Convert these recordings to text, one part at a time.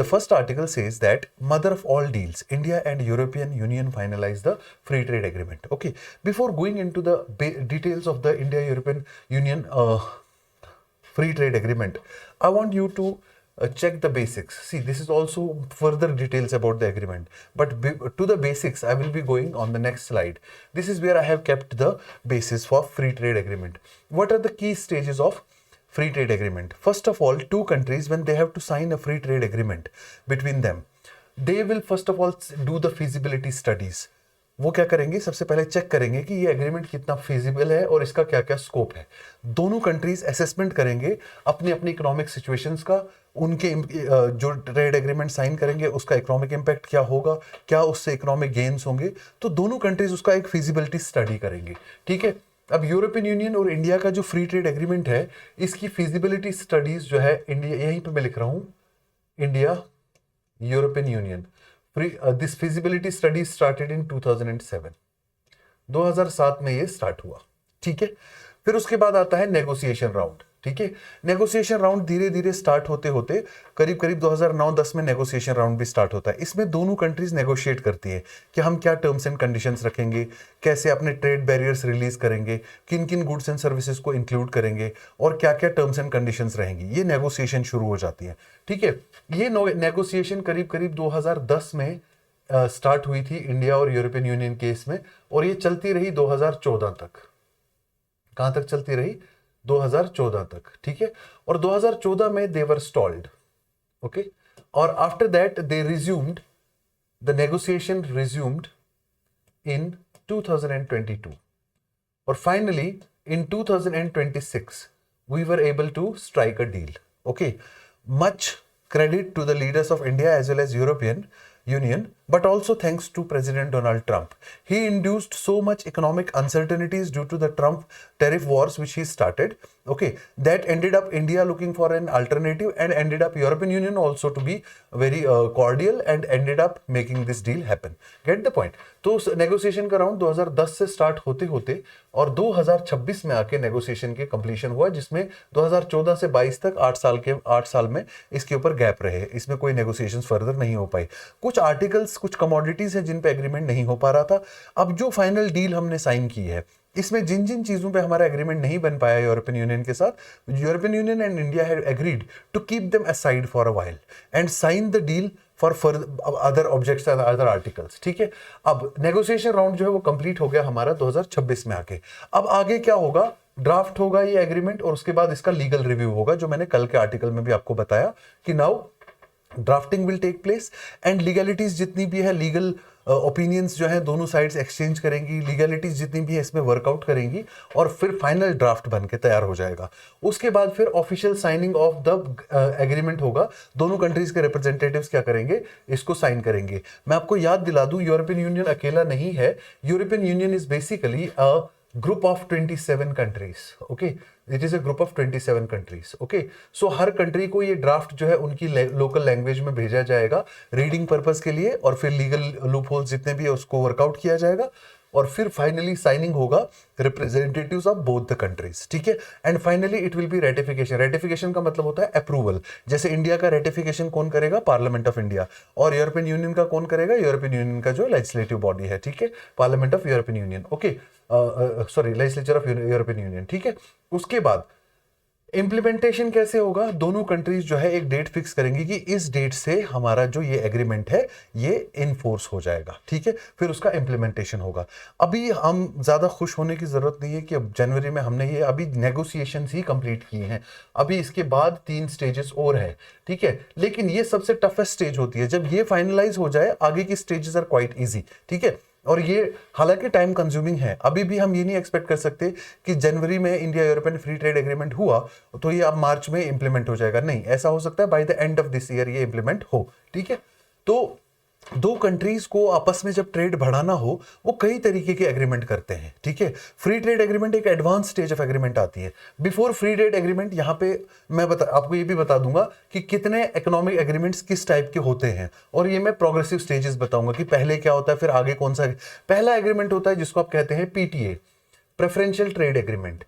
the first article says that mother of all deals, India and European Union finalized the free trade agreement. Okay, before going into the details of the India-European Union free trade agreement, I want you to check the basics. See, this is also further details about the agreement, but to the basics I will be going on the next slide. This is where I have kept the basis for free trade agreement. What are the key stages of free trade agreement? First of all, two countries, when they have to sign a free trade agreement between them, they will first of all do the feasibility studies. वो क्या करेंगे, सबसे पहले check करेंगे कि ये agreement कितना feasible है और इसका क्या क्या स्कोप है. दोनों कंट्रीज असेसमेंट करेंगे अपनी अपनी इकोनॉमिक सिचुएशंस का, उनके जो ट्रेड एग्रीमेंट साइन करेंगे उसका इकोनॉमिक इंपैक्ट क्या होगा, क्या उससे इकोनॉमिक गेन्स होंगे, तो दोनों कंट्रीज उसका एक फिजिबिलिटी स्टडी करेंगे. ठीक है. अब यूरोपियन यूनियन और इंडिया का जो फ्री ट्रेड एग्रीमेंट है, इसकी फिजिबिलिटी स्टडीज जो है इंडिया, यहीं पे मैं लिख रहा हूं, India European union this feasibility study started in 2007. 2007 में ये स्टार्ट हुआ. ठीक है. फिर उसके बाद आता है नेगोशिएशन राउंड. ठीक है. नेगोशिएशन राउंड धीरे धीरे स्टार्ट होते होते करीब करीब 2009-10 में नेगोशिएशन राउंड भी स्टार्ट होता है. इसमें दोनों कंट्रीज नेगोशिएट करती है कि हम क्या टर्म्स एंड कंडीशंस रखेंगे, कैसे अपने ट्रेड बैरियर्स रिलीज करेंगे, किन किन गुड्स एंड सर्विसेज को इंक्लूड करेंगे और क्या क्या टर्म्स एंड कंडीशंस रहेंगी. ये नेगोशिएशन शुरू हो जाती है. ठीक है. ये नेगोशिएशन करीब करीब 2010 में स्टार्ट हुई थी इंडिया और यूरोपियन यूनियन केस में, और ये चलती रही 2014 तक. कहां तक चलती रही? 2014 तक. ठीक है. और 2014 में दे वर स्टॉल्ड. ओके. और after that they resumed, the negotiation resumed in 2022, और finally in 2026 we were able to strike a deal. Okay, much credit to the leaders of India as well as European Union, but also thanks to President Donald Trump. He induced so much economic uncertainties due to the Trump tariff wars which he started. Okay, that ended up India looking for an alternative, and ended up European Union also to be very cordial and ended up making this deal happen. Get the point? तो negotiation का round 2010 से start होते होते और 2026 में आके negotiation के completion हुआ, जिसमें 2014 से 22 तक 8 साल में इसके ऊपर गैप रहे. इसमें कोई नेगोशिएशन फर्दर नहीं हो पाई. कुछ आर्टिकल्स, कुछ कमोडिटीज है जिन पे एग्रीमेंट नहीं हो पा रहा था. अब जो फाइनल डील हमने साइन की है, इसमें जिन जिन चीजों पे हमारा एग्रीमेंट नहीं बन पाया यूरोपियन यूनियन के साथ, European Union and India had agreed to keep them aside for a while and sign the deal for other objects and other articles. ठीक है. अब नेगोशिएशन राउंड जो है वो कंप्लीट हो गया हमारा 2026 में आके. अब आगे क्या होगा? ड्राफ्ट होगा ये एग्रीमेंट, और उसके बाद इसका लीगल रिव्यू होगा, जो मैंने कल के आर्टिकल में भी आपको बताया कि now drafting will take place and legalities जितनी भी है, लीगल ओपिनियंस जो है दोनों साइड्स एक्सचेंज करेंगी, लीगलिटीज जितनी भी है इसमें वर्कआउट करेंगी, और फिर फाइनल ड्राफ्ट बन के तैयार हो जाएगा. उसके बाद फिर official signing off the agreement होगा. दोनों कंट्रीज के रिप्रेजेंटेटिव्स क्या करेंगे? इसको साइन करेंगे. मैं आपको याद दिला दूं, यूरोपियन यूनियन अकेला नहीं है. European union is basically a group of 27 countries. Okay, it is a group of 27 countries. Okay, so her country को ये ड्राफ्ट जो है उनकी लोकल लैंग्वेज में भेजा जाएगा रीडिंग पर्पस के लिए, और फिर लीगल लूप होल्स जितने भी है उसको वर्कआउट किया जाएगा, और फिर फाइनली साइनिंग होगा representatives of both the countries. ठीक है. And finally it will be ratification. Ratification का मतलब होता है अप्रूवल. जैसे इंडिया का रेटिफिकेशन कौन करेगा? Parliament of India. और यूरोपियन यूनियन का कौन करेगा? यूरोपियन यूनियन का जो लेजिस्लेटिव बॉडी है. ठीक है. Parliament of European union. Okay, sorry, legislature of European union. ठीक है. उसके बाद इंप्लीमेंटेशन कैसे होगा? दोनों कंट्रीज जो है एक डेट फिक्स करेंगी कि इस डेट से हमारा जो ये एग्रीमेंट है ये इनफोर्स हो जाएगा. ठीक है. फिर उसका इंप्लीमेंटेशन होगा. अभी हम ज्यादा खुश होने की जरूरत नहीं है कि अब जनवरी में हमने ये अभी नेगोशिएशंस ही कंप्लीट किए हैं. अभी इसके बाद 3 स्टेजेस और है. ठीक है. लेकिन ये सबसे टफेस्ट स्टेज होती है. जब ये फाइनलाइज हो जाए, आगे की स्टेजेस आर क्वाइट इजी. ठीक है. और ये हालांकि टाइम कंज्यूमिंग है. अभी भी हम ये नहीं एक्सपेक्ट कर सकते कि जनवरी में India European free trade agreement हुआ तो ये अब मार्च में इंप्लीमेंट हो जाएगा. नहीं, ऐसा हो सकता है by the end of this year ये इंप्लीमेंट हो. ठीक है. तो दो कंट्रीज को आपस में जब ट्रेड बढ़ाना हो, वो कई तरीके के एग्रीमेंट करते हैं. ठीक है. फ्री ट्रेड एग्रीमेंट एक एडवांस स्टेज ऑफ एग्रीमेंट आती है. बिफोर फ्री ट्रेड एग्रीमेंट, यहाँ पे मैं आपको ये भी बता दूंगा कि कितने इकोनॉमिक एग्रीमेंट्स किस टाइप के होते हैं, और ये मैं प्रोग्रेसिव स्टेजेस बताऊंगा कि पहले क्या होता है, फिर आगे कौन सा. पहला एग्रीमेंट होता है जिसको आप कहते हैं PTA, प्रेफरेंशियल ट्रेड एग्रीमेंट.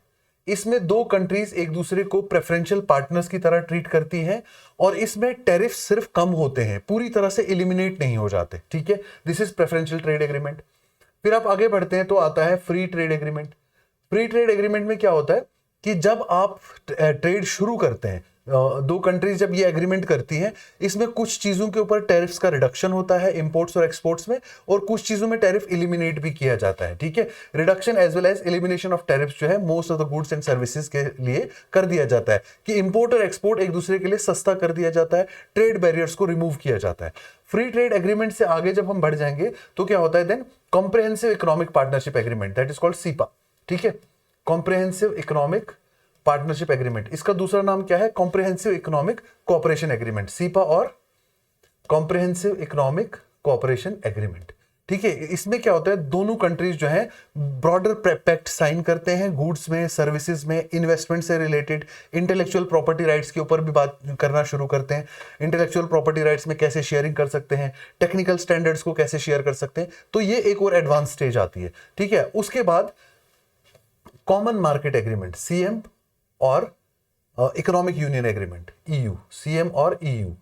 इसमें दो कंट्रीज एक दूसरे को प्रेफरेंशियल पार्टनर्स की तरह ट्रीट करती हैं और इसमें टैरिफ सिर्फ कम होते हैं, पूरी तरह से एलिमिनेट नहीं हो जाते, ठीक है। This is preferential trade agreement. फिर आप आगे बढ़ते हैं तो आता है free trade agreement. Free trade agreement में क्या होता है कि जब आप ट्रेड शुरू करते हैं, दो कंट्रीज जब ये एग्रीमेंट करती हैं, इसमें कुछ चीजों के ऊपर टैरिफ्स का रिडक्शन होता है इंपोर्ट्स और एक्सपोर्ट्स में, और कुछ चीजों में टैरिफ एलिमिनेट भी किया जाता है, ठीक है। Reduction as well as elimination of tariffs जो है most of the goods and services के लिए कर दिया जाता है कि इंपोर्ट और एक्सपोर्ट एक दूसरे के लिए सस्ता कर दिया जाता है, ट्रेड बैरियर्स को रिमूव किया जाता है। फ्री ट्रेड एग्रीमेंट से आगे जब हम बढ़ जाएंगे तो क्या होता है then comprehensive economic partnership agreement, that is called CEPA, ठीक है। कॉम्प्रिहेंसिव इकोनॉमिक पार्टनरशिप एग्रीमेंट, इसका दूसरा नाम क्या है, comprehensive economic cooperation agreement, cepa और कॉम्प्रिहेंसिव इकोनॉमिक कोऑपरेशन एग्रीमेंट, ठीक है। इसमें क्या होता है, दोनों कंट्रीज जो है ब्रॉडर पैक्ट साइन करते हैं, गुड्स में, सर्विसेज में, इन्वेस्टमेंट से रिलेटेड, इंटेलेक्चुअल प्रॉपर्टी राइट्स के ऊपर भी बात करना शुरू करते हैं। इंटेलेक्चुअल प्रॉपर्टी राइट्स में कैसे शेयरिंग कर सकते हैं, टेक्निकल स्टैंडर्ड्स को कैसे शेयर कर सकते हैं, तो ये एक और एडवांस स्टेज आती है, ठीक है। उसके बाद कॉमन मार्केट एग्रीमेंट, सीएम, और economic union agreement, EU, CM और ईयू,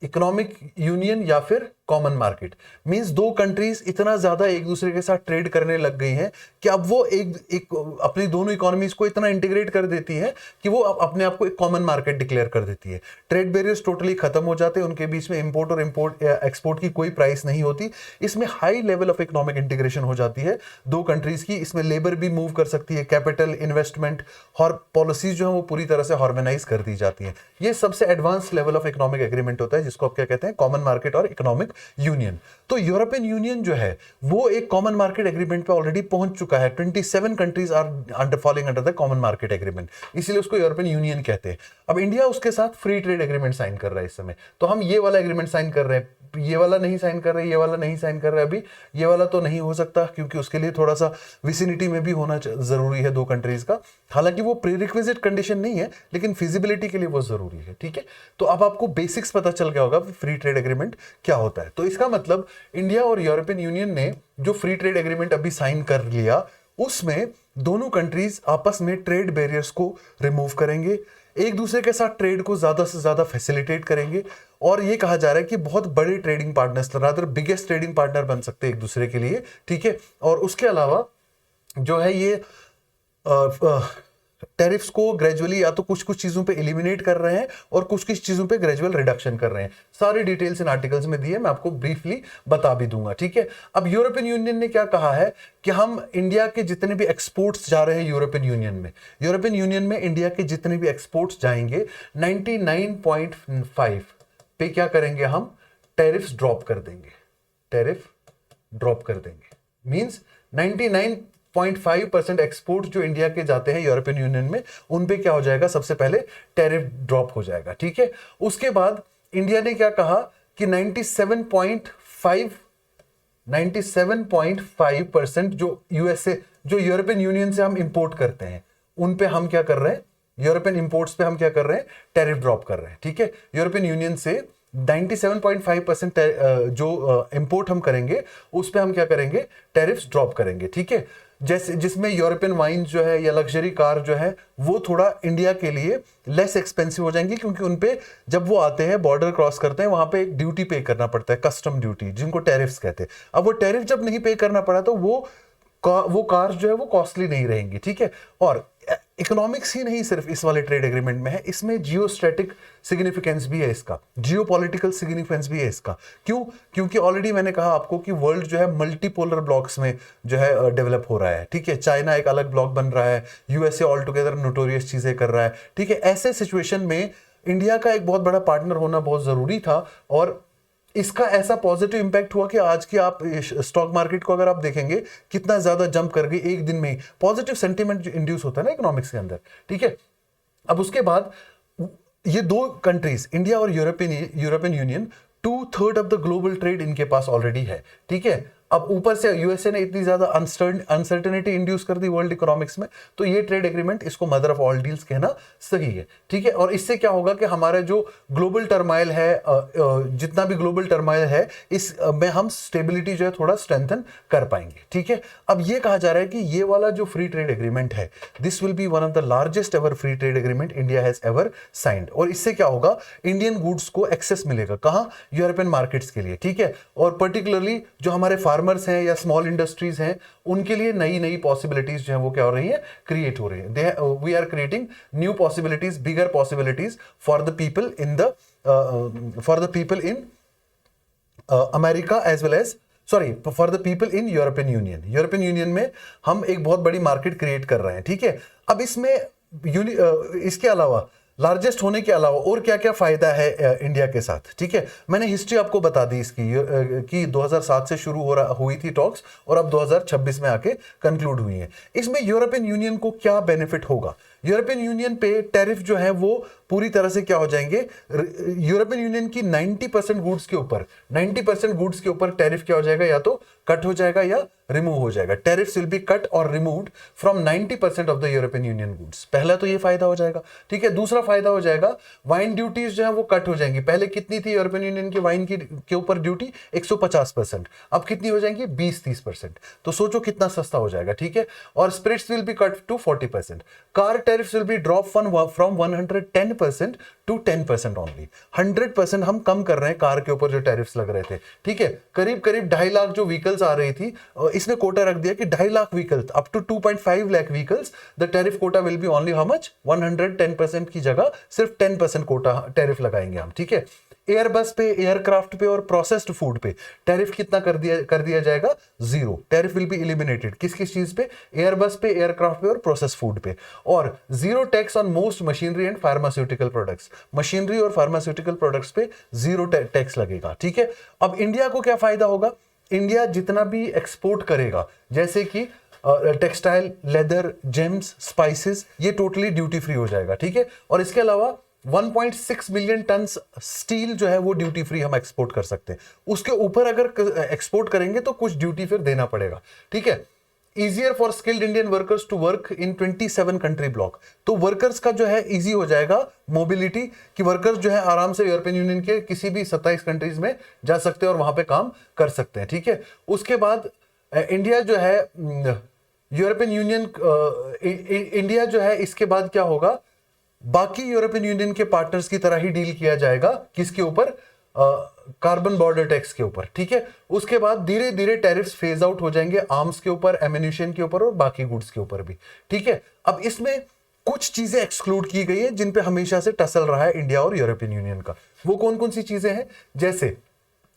इकोनॉमिक यूनियन या फिर कॉमन मार्केट। मींस दो कंट्रीज इतना ज्यादा एक दूसरे के साथ ट्रेड करने लग गई हैं कि अब वो एक अपनी दोनों इकोनॉमीज को इतना इंटीग्रेट कर देती है कि वो अपने आप को एक कॉमन मार्केट डिक्लेयर कर देती है। ट्रेड बैरियर्स टोटली खत्म हो जाते हैं, उनके बीच में इंपोर्ट और एक्सपोर्ट की कोई प्राइस नहीं होती। इसमें high level of economic integration हो जाती है दो कंट्रीज की। इसमें लेबर भी मूव कर सकती है, कैपिटल, इन्वेस्टमेंट और पॉलिसीज जो है वो पूरी तरह से हार्मोनाइज कर दी जाती है। ये सबसे advance level of economic agreement होता है जिसको आप क्या कहते हैं, कॉमन मार्केट और इकोनॉमिक यूनियन। तो यूरोपियन यूनियन जो है वो एक कॉमन मार्केट एग्रीमेंट पे ऑलरेडी पहुंच चुका है। 27 countries are under falling under the common market agreement, इसीलिए उसको यूरोपियन यूनियन कहते हैं। अब इंडिया उसके साथ फ्री ट्रेड एग्रीमेंट साइन कर रहा है इस समय, तो हम ये वाला एग्रीमेंट साइन कर रहे हैं, ये वाला नहीं साइन कर रहे, ये वाला नहीं साइन कर रहे अभी, ये वाला तो नहीं हो सकता क्योंकि उसके लिए थोड़ा सा विसिनिटी में भी होना जरूरी है दो कंट्रीज का। हालांकि वो प्रीरिक्विजिट कंडीशन नहीं है लेकिन फिजिबिलिटी के लिए वो जरूरी है, ठीक है। तो अब आपको बेसिक्स पता चल गया होगा फ्री ट्रेड एग्रीमेंट क्या होता है। तो इसका मतलब इंडिया और यूरोपियन यूनियन ने जो फ्री ट्रेड एग्रीमेंट अभी साइन कर लिया, उसमें दोनों कंट्रीज आपस में ट्रेड बैरियर्स को रिमूव करेंगे, एक दूसरे के साथ ट्रेड को ज्यादा से ज्यादा फैसिलिटेट करेंगे, और ये कहा जा रहा है कि बहुत बड़े trading partners, rather biggest trading partner बन सकते हैं एक दूसरे के लिए, ठीक है। और उसके अलावा जो है ये टैरिफ्स को ग्रेजुअली या तो कुछ कुछ चीजों पे एलिमिनेट कर रहे हैं और कुछ कुछ चीजों पे ग्रेजुअल रिडक्शन कर रहे हैं। सारी डिटेल्स इन आर्टिकल्स में दी है, मैं आपको ब्रीफली बता भी दूंगा, ठीक है। अब यूरोपियन यूनियन ने क्या कहा है कि हम इंडिया के जितने भी एक्सपोर्ट्स जा रहे हैं यूरोपियन यूनियन में इंडिया के जितने भी एक्सपोर्ट्स जाएंगे 99.5 पे क्या करेंगे, हम टैरिफ्स ड्रॉप कर देंगे, टैरिफ ड्रॉप कर देंगे। मींस 99.5% एक्सपोर्ट जो इंडिया के जाते हैं यूरोपियन यूनियन में, उन पे क्या हो जाएगा, सबसे पहले टैरिफ ड्रॉप हो जाएगा, ठीक है। उसके बाद इंडिया ने क्या कहा कि 97.5% जो यूएसए, जो यूरोपियन यूनियन से हम इंपोर्ट करते हैं, उन पे हम क्या कर रहे हैं, यूरोपियन इंपोर्ट्स पे हम क्या कर रहे हैं, टैरिफ ड्रॉप कर रहे हैं, ठीक है। यूरोपियन यूनियन से 97.5% जो इंपोर्ट हम करेंगे उस पे हम क्या करेंगे, टैरिफ्स ड्रॉप करेंगे, ठीक है। जैसे जिसमें यूरोपियन वाइन जो है या लग्जरी कार जो है वो थोड़ा इंडिया के लिए लेस एक्सपेंसिव हो जाएंगी, क्योंकि उन पे जब वो आते हैं, बॉर्डर क्रॉस करते हैं, वहां पे एक ड्यूटी पे करना पड़ता है, कस्टम ड्यूटी, जिनको टैरिफ्स कहते हैं। अब वो टैरिफ जब नहीं पे करना पड़ा तो वो कार्स जो है वो कॉस्टली नहीं रहेंगी, ठीक है। और इकोनॉमिक्स ही नहीं सिर्फ इस वाले ट्रेड एग्रीमेंट में है, इसमें जियोस्ट्रेटिक सिग्निफिकेंस भी है इसका, जियोपॉलिटिकल सिग्निफिकेंस भी है इसका। क्यों? क्योंकि ऑलरेडी मैंने कहा आपको कि वर्ल्ड जो है मल्टीपोलर ब्लॉक्स में जो है डेवलप हो रहा है, ठीक है। चाइना एक अलग ब्लॉक बन रहा है, यूएसए ऑल टुगेदर नोटोरियस चीजें कर रहा है, ठीक है। ऐसे सिचुएशन में इंडिया का एक बहुत बड़ा पार्टनर होना बहुत जरूरी था, और इसका ऐसा पॉजिटिव इंपैक्ट हुआ कि आज की आप स्टॉक मार्केट को अगर आप देखेंगे कितना ज्यादा जंप कर गई एक दिन में ही। पॉजिटिव सेंटीमेंट इंड्यूस होता है ना इकोनॉमिक्स के अंदर, ठीक है। अब उसके बाद ये दो कंट्रीज, इंडिया और European union, 2/3 of the global trade इनके पास ऑलरेडी है, ठीक है। अब ऊपर से यूएसए ने इतनी ज्यादा अनसर्टेनिटी इंड्यूस कर दी वर्ल्ड इकोनॉमिक्स में, तो ये ट्रेड एग्रीमेंट, इसको मदर ऑफ ऑल डील्स कहना सही है, ठीक है। और इससे क्या होगा कि हमारा जो ग्लोबल टर्माइल है, जितना भी ग्लोबल टर्माइल है, इस में हम स्टेबिलिटी जो है थोड़ा स्ट्रेंथन कर पाएंगे, ठीक है। अब ये कहा जा रहा है कि ये वाला जो फ्री ट्रेड एग्रीमेंट है, this will be one of the largest ever free trade agreement India has ever signed. और इससे क्या होगा, इंडियन गुड्स को एक्सेस मिलेगा, कहां, यूरोपियन मार्केट्स के लिए, ठीक है। और पर्टिकुलरली जो हमारे फार्मर्स हैं या स्मॉल इंडस्ट्रीज हैं, उनके लिए नई नई पॉसिबिलिटीज जो है वो क्या हो रही है, क्रिएट हो रही है। We are creating new possibilities, bigger possibilities for the people in America as well as, sorry, for the people in European Union. यूरोपियन यूनियन में हम एक बहुत बड़ी मार्केट क्रिएट कर रहे हैं, ठीक है। अब इसमें इसके अलावा, लार्जेस्ट होने के अलावा और क्या क्या फायदा है इंडिया के साथ, ठीक है। मैंने हिस्ट्री आपको बता दी इसकी कि 2007 से शुरू हुई थी टॉक्स, और अब 2026 में आके कंक्लूड हुई है। इसमें यूरोपियन यूनियन को क्या बेनिफिट होगा, यूरोपियन यूनियन पे टैरिफ जो है वो पूरी तरह से क्या हो जाएंगे, यूरोपियन यूनियन की 90% गुड्स के ऊपर, 90% गुड्स के ऊपर टैरिफ क्या हो जाएगा, या तो कट हो जाएगा या रिमूव हो जाएगा। टैरिफ्स विल बी कट और removed from 90% of the European union goods. पहला तो ये फायदा हो जाएगा, ठीक है। दूसरा फायदा हो जाएगा, वाइन ड्यूटीज जो है वो कट हो जाएंगी। पहले कितनी थी यूरोपियन यूनियन की वाइन की के ऊपर ड्यूटी, 150%, अब कितनी हो जाएंगी, 20-30%। तो सोचो कितना सस्ता हो जाएगा, ठीक है। और spirits will be cut to 40%। Car tariffs will be drop from 110% to 10% only. 100% हम कम कर रहे हैं कार के ऊपर जो टैरिफ्स लग रहे थे, ठीक है। करीब करीब 2.5 लाख जो व्हीकल्स आ रही थी, इसने कोटा रख दिया कि 2.5 lakh vehicles, up to 2.5 lakh vehicles, the tariff quota will be only how much, 110% की जगह सिर्फ 10% कोटा टैरिफ लगाएंगे हम, ठीक है। एयरबस पे, एयरक्राफ्ट पे और प्रोसेस्ड फूड पे टैरिफ कितना कर दिया जाएगा, 0। टैरिफ विल बी एलिमिनेटेड, किस किस चीज पे, एयरबस पे, एयरक्राफ्ट पे और प्रोसेस्ड फूड पे। और 0 tax on most machinery and pharmaceutical products, machinery और फार्मास्यूटिकल प्रोडक्ट्स पे 0 टैक्स लगेगा, ठीक है। अब इंडिया को क्या फायदा होगा, इंडिया जितना भी एक्सपोर्ट करेगा, जैसे कि टेक्सटाइल, लेदर, जेम्स, स्पाइसेस, ये टोटली ड्यूटी फ्री हो जाएगा, ठीक है। और इसके अलावा 1.6 मिलियन टन स्टील जो है वो ड्यूटी फ्री हम एक्सपोर्ट कर सकते हैं। उसके ऊपर अगर एक्सपोर्ट करेंगे तो कुछ ड्यूटी फिर देना पड़ेगा, ठीक है। Easier for skilled Indian workers to work in 27 country block, तो वर्कर्स का जो है इजी हो जाएगा मोबिलिटी, कि वर्कर्स जो है आराम से यूरोपियन यूनियन के किसी भी 27 कंट्रीज में जा सकते हैं और वहां पे काम कर सकते हैं, ठीक है। उसके बाद इंडिया जो है, यूरोपियन यूनियन, इंडिया जो है, इसके बाद क्या होगा, बाकी यूरोपियन यूनियन के पार्टनर्स की तरह ही डील किया जाएगा, किसके ऊपर, कार्बन बॉर्डर टैक्स के ऊपर, ठीक है। उसके बाद धीरे धीरे टैरिफ्स फेज आउट हो जाएंगे, आर्म्स के ऊपर, एम्यूनिशन के ऊपर और बाकी गुड्स के ऊपर भी, ठीक है। अब इसमें कुछ चीजें एक्सक्लूड की गई है जिन पे हमेशा से टसल रहा है इंडिया और यूरोपियन यूनियन का। वो कौन कौन सी चीजें हैं, जैसे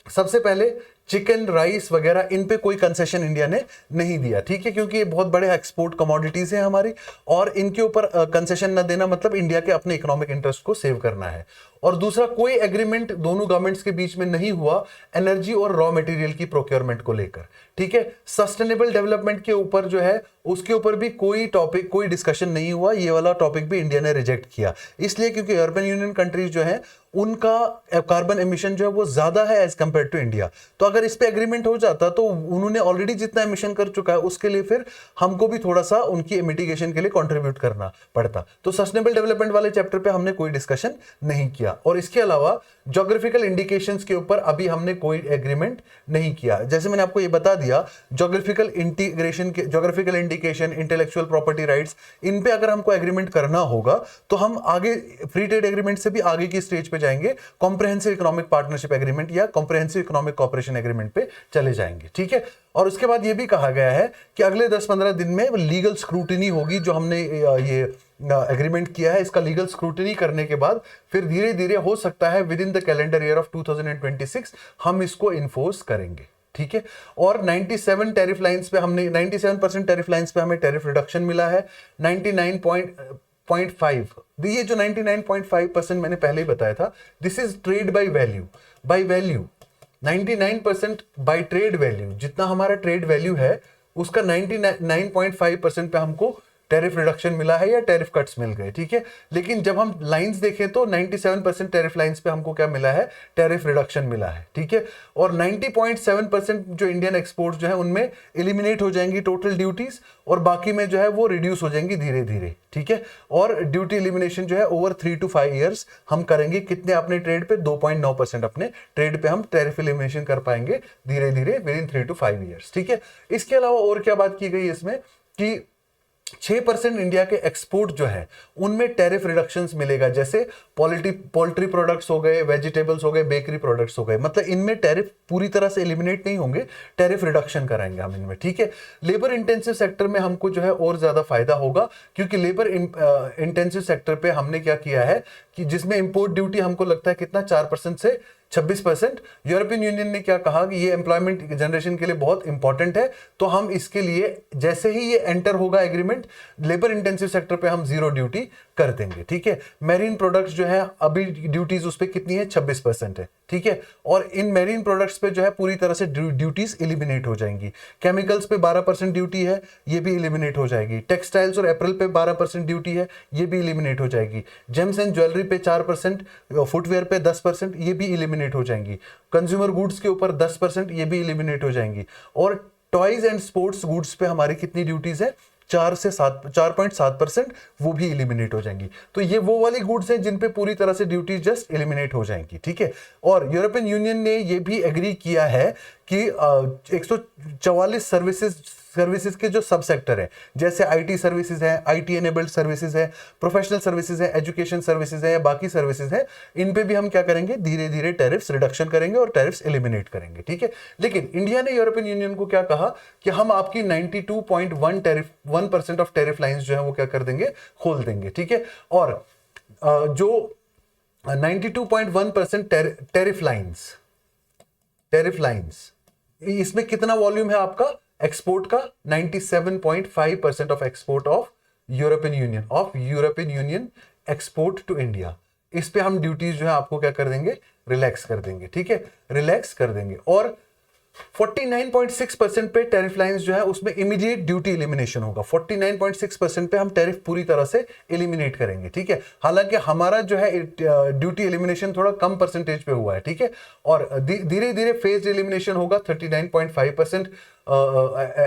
सबसे पहले चिकन, राइस वगैरह, इन पे कोई कंसेशन इंडिया ने नहीं दिया, ठीक है, क्योंकि ये बहुत बड़े एक्सपोर्ट कमोडिटीज हैं हमारी, और इनके ऊपर कंसेशन न देना मतलब इंडिया के अपने इकोनॉमिक इंटरेस्ट को सेव करना है। और दूसरा, कोई एग्रीमेंट दोनों गवर्नमेंट्स के बीच में नहीं हुआ एनर्जी और रॉ मटेरियल की प्रोक्योरमेंट को लेकर, ठीक है। सस्टेनेबल डेवलपमेंट के ऊपर जो है उसके ऊपर भी कोई टॉपिक, कोई डिस्कशन नहीं हुआ, ये वाला टॉपिक भी इंडिया ने रिजेक्ट किया, इसलिए क्योंकि यूरोपियन यूनियन कंट्रीज जो है उनका कार्बन एमिशन जो है वो ज्यादा है एज कंपेयर टू इंडिया। तो अगर इस पे एग्रीमेंट हो जाता तो उन्होंने ऑलरेडी जितना एमिशन कर चुका है उसके लिए फिर हमको भी थोड़ा सा उनकी मिटिगेशन के लिए कंट्रीब्यूट करना पड़ता। तो सस्टेनेबल डेवलपमेंट वाले चैप्टर पे हमने कोई डिस्कशन नहीं किया। और इसके अलावा ज्योग्राफिकल इंडिकेशंस के ऊपर अभी हमने कोई एग्रीमेंट नहीं किया। जैसे मैंने आपको ये बता दिया, ज्योग्राफिकल इंटीग्रेशन के, geographical indication, intellectual property rights, इन पे अगर हमको एग्रीमेंट करना होगा तो हम आगे फ्री ट्रेड एग्रीमेंट से भी आगे की स्टेज पे जाएंगे, कॉम्प्रिहेंसिव इकोनॉमिक पार्टनरशिप एग्रीमेंट या कॉम्प्रिहेंसिव इकोनॉमिक कोऑपरेशन एग्रीमेंट पे चले जाएंगे, ठीक है। और उसके बाद ये भी कहा गया है कि अगले 10-15 दिन में लीगल स्क्रूटिनी होगी, जो हमने ये एग्रीमेंट किया है इसका लीगल स्क्रूटिनी करने के बाद फिर धीरे धीरे हो सकता है with in the calendar year of 2026 हम इसको इन्फोर्स करेंगे, ठीक है। और 97 टैरिफ लाइंस पे हमने 97% टैरिफ लाइंस पे हमें टैरिफ रिडक्शन मिला है। 99.5, ये जो 99.5% मैंने पहले ही बताया था, this is trade by value, by value 99% by trade value, जितना हमारा ट्रेड वैल्यू है उसका 99.5% पे हमको टैरिफ रिडक्शन मिला है या टैरिफ कट्स मिल गए, ठीक है। लेकिन जब हम लाइंस देखें तो 97% टैरिफ लाइंस पे हमको क्या मिला है, टैरिफ रिडक्शन मिला है, ठीक है। और 90.7% जो इंडियन एक्सपोर्ट्स जो है उनमें एलिमिनेट हो जाएंगी टोटल ड्यूटीज, और बाकी में जो है वो रिड्यूस हो जाएंगी धीरे धीरे, ठीक है। और ड्यूटी एलिमिनेशन जो है ओवर 3 to 5 ईयर्स हम करेंगे। कितने अपने ट्रेड पे, 2.9% अपने ट्रेड पे हम टैरिफ एलिमिनेशन कर पाएंगे धीरे धीरे विद इन 3 to 5 ईयर्स, ठीक है। इसके अलावा और क्या बात की गई इसमें कि 6% इंडिया के एक्सपोर्ट जो है उनमें टैरिफ रिडक्शंस मिलेगा, जैसे पोल्ट्री प्रोडक्ट्स हो गए, वेजिटेबल्स हो गए, बेकरी प्रोडक्ट्स हो गए, मतलब इनमें टैरिफ पूरी तरह से एलिमिनेट नहीं होंगे, टैरिफ रिडक्शन कराएंगे हम इनमें, ठीक है। लेबर इंटेंसिव सेक्टर में हमको जो है और ज्यादा फायदा होगा, क्योंकि लेबर इंटेंसिव सेक्टर पे हमने क्या किया है कि जिसमें इंपोर्ट ड्यूटी हमको लगता है कितना 4% से 26%। यूरोपियन यूनियन ने क्या कहा कि ये एम्प्लॉयमेंट जनरेशन के लिए बहुत इंपॉर्टेंट है, तो हम इसके लिए जैसे ही ये एंटर होगा एग्रीमेंट, लेबर इंटेंसिव सेक्टर पे हम 0 ड्यूटी कर देंगे, ठीक है। मैरीन प्रोडक्ट्स जो है अभी ड्यूटीज उस पर कितनी है, 26% है, ठीक है। और इन मैरीन प्रोडक्ट्स पे जो है पूरी तरह से ड्यूटीज एलिमिनेट हो जाएंगी। केमिकल्स पे 12% ड्यूटी है, ये भी एलिमिनेट हो जाएगी। टेक्सटाइल्स और एप्रल पे 12% ड्यूटी है, ये भी एलिमिनेट हो जाएगी। जेम्स एंड ज्वेलरी पे 4%, फुटवेयर पे 10%, ये भी एलिमिनेट हो जाएंगी। कंज्यूमर गुड्स के ऊपर 10%, ये भी एलिमिनेट हो जाएंगी। और टॉयज एंड स्पोर्ट्स गुड्स पे हमारी कितनी ड्यूटीज है, 4.7%, वो भी एलिमिनेट हो जाएंगी। तो ये वो वाली गुड्स हैं जिन पे पूरी तरह से ड्यूटी जस्ट एलिमिनेट हो जाएंगी, ठीक है। और यूरोपियन यूनियन ने ये भी एग्री किया है कि 144 सर्विसेज के जो सब सेक्टर है, जैसे आईटी सर्विसेज है, आईटी एनेबल्ड सर्विसेज है, प्रोफेशनल सर्विसेज है, एजुकेशन सर्विसेज है या बाकी सर्विसेज है, इन पे भी हम क्या करेंगे, धीरे धीरे टैरिफ्स रिडक्शन करेंगे और टैरिफ्स एलिमिनेट करेंगे, ठीक है। लेकिन इंडिया ने यूरोपियन यूनियन को क्या कहा कि हम आपकी 92.1% ऑफ टैरिफ लाइंस जो है वो क्या कर देंगे, खोल देंगे, ठीक है। और जो 92.1% टैरिफ लाइंस, इसमें कितना वॉल्यूम है आपका एक्सपोर्ट का, 97.5% of export of European Union export to India. इस पे हम ड्यूटीज जो है आपको क्या कर देंगे, रिलैक्स कर देंगे, ठीक है, रिलैक्स कर देंगे। और 49.6% पे टैरिफ लाइंस जो है उसमें इमीडिएट ड्यूटी एलिमिनेशन होगा। 49.6% पे हम टैरिफ पूरी तरह से एलिमिनेट करेंगे, ठीक है। हालांकि हमारा जो है ड्यूटी एलिमिनेशन थोड़ा कम परसेंटेज पे हुआ है, ठीक है। और धीरे धीरे फेज एलिमिनेशन होगा 39.5%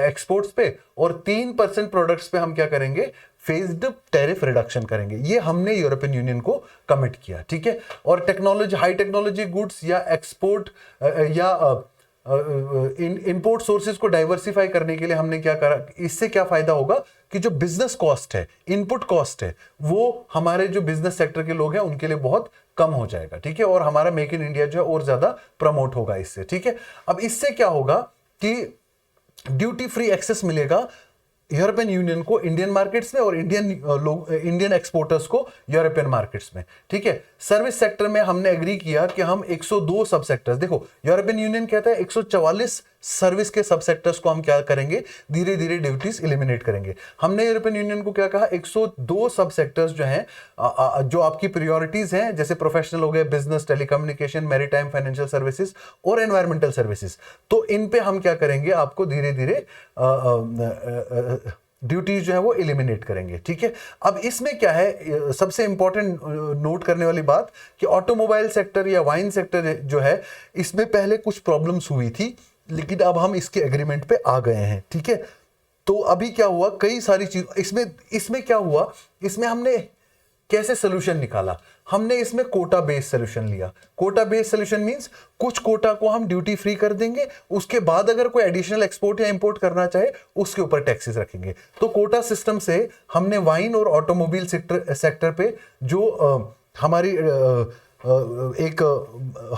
एक्सपोर्ट्स पे, और 3% प्रोडक्ट्स पे हम क्या करेंगे, फेज्ड टैरिफ रिडक्शन करेंगे। ये हमने यूरोपियन यूनियन को कमिट किया, ठीक है। और टेक्नोलॉजी, हाई टेक्नोलॉजी गुड्स या एक्सपोर्ट या इंपोर्ट सोर्सेज को डाइवर्सिफाई करने के लिए हमने क्या करा, इससे क्या फायदा होगा कि जो बिजनेस कॉस्ट है, इनपुट कॉस्ट है, वो हमारे जो बिजनेस सेक्टर के लोग हैं उनके लिए बहुत कम हो जाएगा, ठीक है। और हमारा मेक इन इंडिया जो है और ज्यादा प्रमोट होगा इससे, ठीक है। अब इससे क्या होगा कि ड्यूटी फ्री एक्सेस मिलेगा यूरोपियन यूनियन को इंडियन मार्केट्स में, और इंडियन एक्सपोर्टर्स को यूरोपियन मार्केट्स में, ठीक है। सर्विस सेक्टर में हमने एग्री किया कि हम 102 सब सेक्टर्स, देखो यूरोपियन यूनियन कहता है 144 सर्विस के सब सेक्टर्स को हम क्या करेंगे, धीरे धीरे ड्यूटीज एलिमिनेट करेंगे। हमने यूरोपियन यूनियन को क्या कहा, 102 सब सेक्टर्स जो हैं, जो आपकी प्रायोरिटीज हैं, जैसे प्रोफेशनल हो गए, business, telecommunication, maritime, financial services और एनवायरमेंटल सर्विसेज, तो इन पे हम क्या करेंगे, आपको धीरे धीरे ड्यूटीज जो है वो एलिमिनेट करेंगे, ठीक है। अब इसमें क्या है, सबसे इंपॉर्टेंट नोट करने वाली बात कि ऑटोमोबाइल सेक्टर या वाइन सेक्टर जो है, इसमें पहले कुछ प्रॉब्लम्स हुई थी, लेकिन अब हम इसके एग्रीमेंट पे आ गए हैं, ठीक है। तो अभी क्या हुआ, कई सारी चीज इसमें क्या हुआ, इसमें हमने कैसे सोल्यूशन निकाला, हमने इसमें कोटा बेस्ड सोल्यूशन लिया। कोटा बेस्ड सोल्यूशन मींस कुछ कोटा को हम ड्यूटी फ्री कर देंगे, उसके बाद अगर कोई एडिशनल एक्सपोर्ट या इंपोर्ट करना चाहे उसके ऊपर टैक्सेस रखेंगे। तो कोटा सिस्टम से हमने वाइन और ऑटोमोबाइल सेक्टर पे जो हमारी एक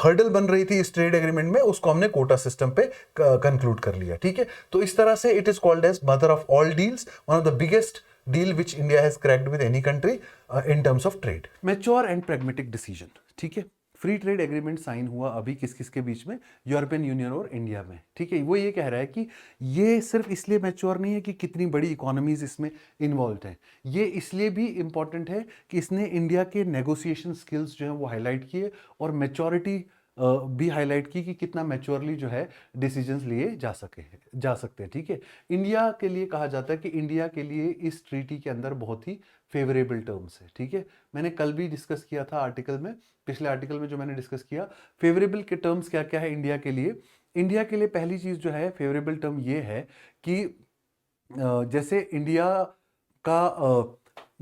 हर्डल बन रही थी इस ट्रेड एग्रीमेंट में, उसको हमने कोटा सिस्टम पे कंक्लूड कर लिया, ठीक है। तो इस तरह से it is called as mother of all deals, one of the biggest deal which India has cracked with any country in terms of trade. Mature and pragmatic decision, ठीक है। फ्री ट्रेड एग्रीमेंट साइन हुआ अभी किस किस के बीच में, European union और India में, ठीक है। वो ये कह रहा है कि ये सिर्फ इसलिए मैच्योर नहीं है कि कितनी बड़ी इकोनॉमीज इसमें इन्वॉल्व हैं, ये इसलिए भी इंपॉर्टेंट है कि इसने इंडिया के नेगोशिएशन स्किल्स जो है वो हाईलाइट किए और मैच्योरिटी भी हाईलाइट की कि कितना मैच्योरली जो है डिसीजंस लिए जा सकते हैं, ठीक है। इंडिया के लिए कहा जाता है कि इंडिया के लिए इस ट्रीटी के अंदर बहुत ही फेवरेबल टर्म्स है, ठीक है। मैंने कल भी डिस्कस किया था आर्टिकल में, पिछले आर्टिकल में जो मैंने डिस्कस किया, फेवरेबल के टर्म्स क्या क्या है इंडिया के लिए। इंडिया के लिए पहली चीज जो है फेवरेबल टर्म ये है कि जैसे इंडिया का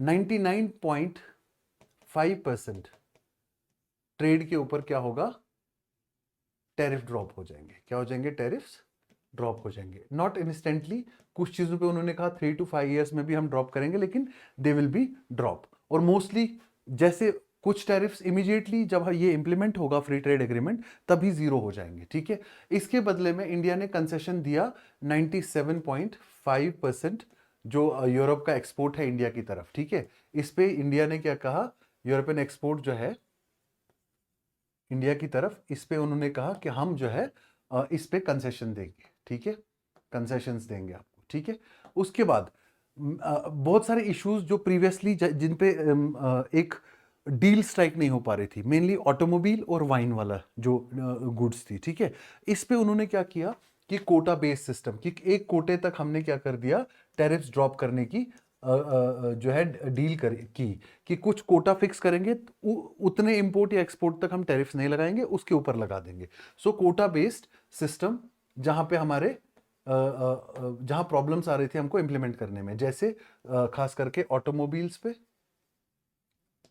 99.5% ट्रेड के ऊपर क्या होगा, टैरिफ ड्रॉप हो जाएंगे। क्या हो जाएंगे, टैरिफ्स ड्रॉप हो जाएंगे। नॉट इंस्टेंटली, कुछ चीजों पे उन्होंने कहा 3 to 5 ईयर्स में भी हम ड्रॉप करेंगे, लेकिन दे विल बी ड्रॉप। और मोस्टली जैसे कुछ टैरिफ्स इमीडिएटली जब ये इंप्लीमेंट होगा फ्री ट्रेड एग्रीमेंट तभी जीरो हो जाएंगे, ठीक है। इसके बदले में इंडिया ने कंसेशन दिया 97.5% जो यूरोप का एक्सपोर्ट है इंडिया की तरफ, ठीक है। इस पे इंडिया ने क्या कहा, यूरोपियन एक्सपोर्ट जो है इंडिया की तरफ, इस पे उन्होंने कहा कि हम जो है इस पे कंसेशन देंगे, ठीक है, कंसेशंस देंगे आपको, ठीक है। उसके बाद बहुत सारे इश्यूज जो प्रीवियसली जिन पे एक डील स्ट्राइक नहीं हो पा रही थी, मेनली ऑटोमोबाइल और वाइन वाला जो गुड्स थी, ठीक है। इस पे उन्होंने क्या किया कि कोटा बेस्ड सिस्टम, कि एक कोटे तक हमने क्या कर दिया, टैरिफ्स ड्रॉप करने की जो है डील की कि कुछ कोटा फिक्स करेंगे, उतने इंपोर्ट या एक्सपोर्ट तक हम टैरिफ्स नहीं लगाएंगे, उसके ऊपर लगा देंगे। सो कोटा बेस्ड सिस्टम, जहां पे हमारे जहां प्रॉब्लम्स आ रही थी हमको इंप्लीमेंट करने में, जैसे खास करके ऑटोमोबाइल्स पे,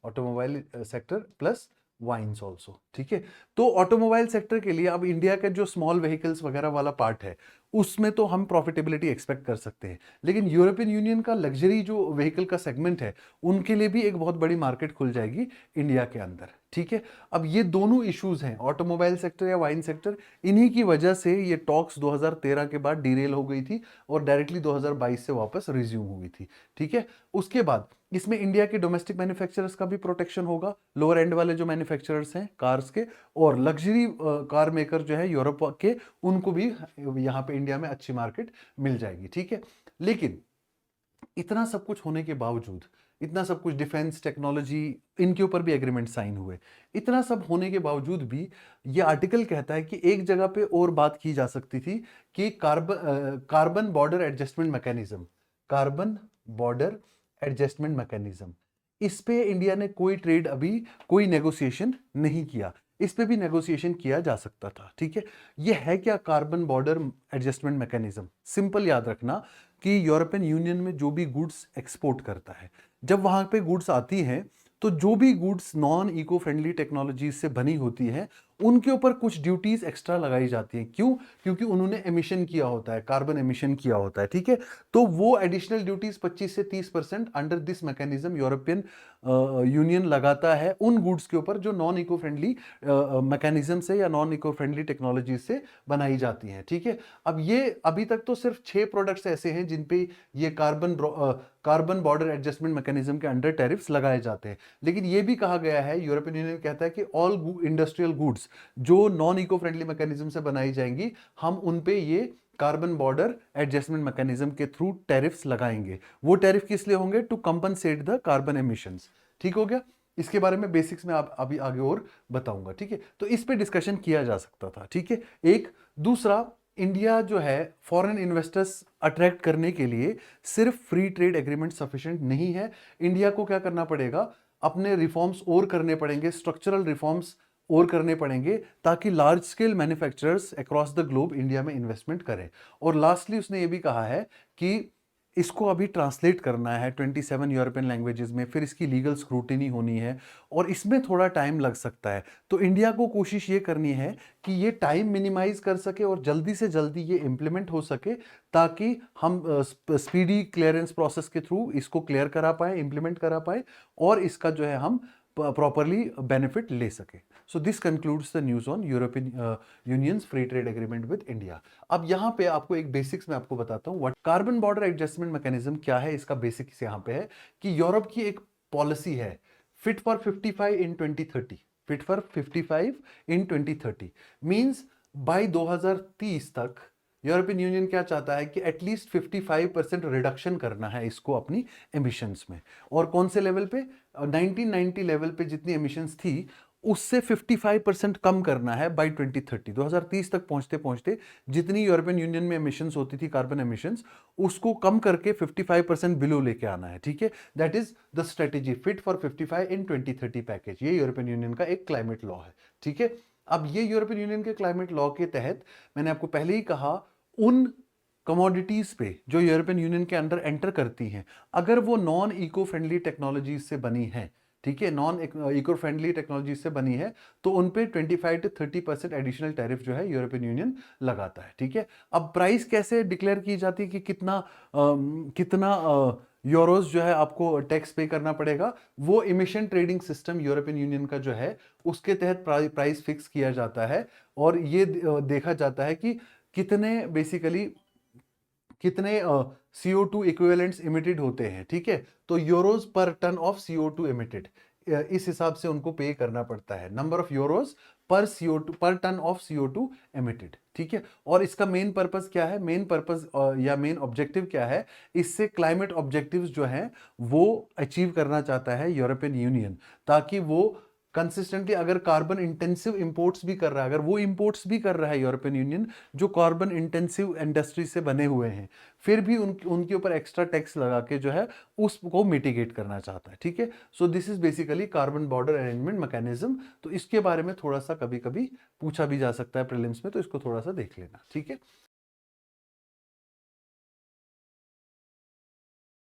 automobile sector plus wines also, ठीक है। तो ऑटोमोबाइल सेक्टर के लिए अब इंडिया के जो स्मॉल व्हीकल्स वगैरह वाला पार्ट है उसमें तो हम प्रॉफिटेबिलिटी एक्सपेक्ट कर सकते हैं, लेकिन यूरोपियन यूनियन का लग्जरी जो व्हीकल का सेगमेंट है उनके लिए भी एक बहुत बड़ी मार्केट खुल जाएगी इंडिया के अंदर, ठीक है। अब ये दोनों इश्यूज हैं, ऑटोमोबाइल सेक्टर या वाइन सेक्टर, इन्हीं की वजह से ये टॉक्स 2013 के बाद डीरेल हो गई थी और डायरेक्टली 2022 से वापस रिज्यूम हुई थी, ठीक है। उसके बाद इसमें इंडिया के डोमेस्टिक मैन्युफैक्चरर्स का भी प्रोटेक्शन होगा, लोअर एंड वाले जो मैन्युफैक्चरर्स हैं कार्स के, और लग्जरी कार मेकर जो है यूरोप के, उनको भी यहाँ पे इंडिया में अच्छी मार्केट मिल जाएगी, ठीक है। लेकिन इतना सब कुछ होने के बावजूद, इतना सब कुछ डिफेंस टेक्नोलॉजी, इनके ऊपर भी एग्रीमेंट साइन हुए, इतना सब होने के बावजूद भी ये आर्टिकल कहता है कि एक जगह पे और बात की जा सकती थी कि carbon border adjustment mechanism, carbon border adjustment mechanism, इस पे इंडिया ने कोई ट्रेड अभी कोई नेगोशिएशन नहीं किया, इस पे भी नेगोशिएशन किया जा सकता था, ठीक है। ये है क्या carbon border adjustment mechanism, simple याद रखना कि यूरोपियन यूनियन में जो भी गुड्स एक्सपोर्ट करता है, जब वहां पे गुड्स आती हैं तो जो भी goods non eco friendly technologies से बनी होती है उनके ऊपर कुछ ड्यूटीज एक्स्ट्रा लगाई जाती हैं। क्यों? क्योंकि उन्होंने एमिशन किया होता है, कार्बन एमिशन किया होता है, ठीक है। तो वो एडिशनल ड्यूटीज 25 से 30% under this mechanism European union लगाता है उन गुड्स के ऊपर जो नॉन इको फ्रेंडली मैकेनिज्म से या नॉन इको फ्रेंडली टेक्नोलॉजी से बनाई जाती हैं, ठीक है। अब ये अभी तक तो सिर्फ 6 प्रोडक्ट्स ऐसे हैं जिन पे ये कार्बन बॉर्डर एडजस्टमेंट मैकेनिज्म के अंडर टैरिफ्स लगाए जाते हैं, लेकिन ये भी कहा गया है, यूरोपियन यूनियन कहता है कि ऑल इंडस्ट्रियल गुड्स जो नॉन इको फ्रेंडली मैकेनिज्म से बनाई जाएंगी, हम उन पे ये कार्बन बॉर्डर एडजस्टमेंट मैकेनिज्म के थ्रू टैरिफ्स लगाएंगे। वो टैरिफ किस लिए होंगे? To compensate the carbon emissions, ठीक हो गया। इसके बारे में बेसिक्स में आप अभी आगे और बताऊंगा, ठीक है। तो इस पे डिस्कशन किया जा सकता था, ठीक है। एक दूसरा, इंडिया जो है फॉरेन इन्वेस्टर्स अट्रैक्ट करने के लिए सिर्फ फ्री ट्रेड एग्रीमेंट सफिशिएंट नहीं है, इंडिया को क्या करना पड़ेगा, अपने रिफॉर्म्स और करने पड़ेंगे, स्ट्रक्चरल रिफॉर्म्स और करने पड़ेंगे, ताकि large scale manufacturers across the globe India में इन्वेस्टमेंट करें। और लास्टली उसने ये भी कहा है कि इसको अभी ट्रांसलेट करना है 27 यूरोपियन लैंग्वेजेस में, फिर इसकी लीगल स्क्रूटिनी होनी है और इसमें थोड़ा टाइम लग सकता है। तो इंडिया को कोशिश ये करनी है कि ये टाइम मिनिमाइज कर सके और जल्दी से जल्दी ये इम्प्लीमेंट हो सके, ताकि हम स्पीडी क्लियरेंस प्रोसेस के थ्रू इसको क्लियर करा पाए, इम्प्लीमेंट करा पाए और इसका जो है हम प्रॉपरली बेनिफिट ले सके। So this concludes the news on European unions free trade agreement with India. अब यहाँ पे आपको एक बेसिक्स में आपको बताता हूँ what carbon border adjustment mechanism क्या है। इसका बेसिक्स यहाँ पे है कि यूरोप की एक पॉलिसी है fit for 55 in 2030, fit for 55 in 2030 means by 2030 तक यूरोपियन यूनियन क्या चाहता है कि एटलीस्ट 55% रिडक्शन करना है इसको अपनी एमिशंस में। और कौन से लेवल पे? 1990 लेवल पे जितनी एमिशंस थी उससे 55% कम करना है बाय 2030। 2030 तक पहुंचते पहुंचते जितनी यूरोपियन यूनियन में एमिशंस होती थी कार्बन एमिशंस, उसको कम करके 55% बिलो लेके आना है, ठीक है। That is the strategy fit for 55 in 2030 package. ये यूरोपियन यूनियन का एक क्लाइमेट लॉ है, ठीक है। अब ये यूरोपियन यूनियन के क्लाइमेट लॉ के तहत मैंने आपको पहले ही कहा, उन कमोडिटीज पे जो यूरोपियन यूनियन के अंडर एंटर करती हैं, अगर वो नॉन इको फ्रेंडली टेक्नोलॉजीज से बनी है, ठीक है, नॉन इको फ्रेंडली टेक्नोलॉजी से बनी है, तो उन पे 25 to 30% एडिशनल टैरिफ जो है यूरोपियन यूनियन लगाता है, ठीक है। अब प्राइस कैसे डिक्लेयर की जाती है कि कितना यूरोज जो है आपको टैक्स पे करना पड़ेगा, वो emission trading system European union का जो है उसके तहत प्राइस फिक्स किया जाता है। और ये देखा जाता है कि कितने CO2 इक्विवेलेंट्स इमिटेड होते हैं, ठीक है। तो यूरोज पर टन ऑफ CO2 इमिटेड, इस हिसाब से उनको पे करना पड़ता है, नंबर ऑफ यूरोज पर टन ऑफ CO2 इमिटेड, ठीक है। और इसका मेन पर्पस क्या है, मेन पर्पस या मेन ऑब्जेक्टिव क्या है, इससे क्लाइमेट ऑब्जेक्टिव्स जो हैं वो अचीव करना चाहता है यूरोपियन यूनियन, ताकि वो कंसिस्टेंटली, अगर कार्बन इंटेंसिव इंपोर्ट्स भी कर रहा है, अगर वो इंपोर्ट्स भी कर रहा है यूरोपियन यूनियन जो कार्बन इंटेंसिव इंडस्ट्री से बने हुए हैं, फिर भी उनके ऊपर एक्स्ट्रा टैक्स लगा के जो है उसको मिटिगेट करना चाहता है, ठीक है। So this is basically carbon border arrangement mechanism. तो इसके बारे में थोड़ा सा कभी कभी पूछा भी जा सकता है प्रीलिम्स में, तो इसको थोड़ा सा देख लेना, ठीक है।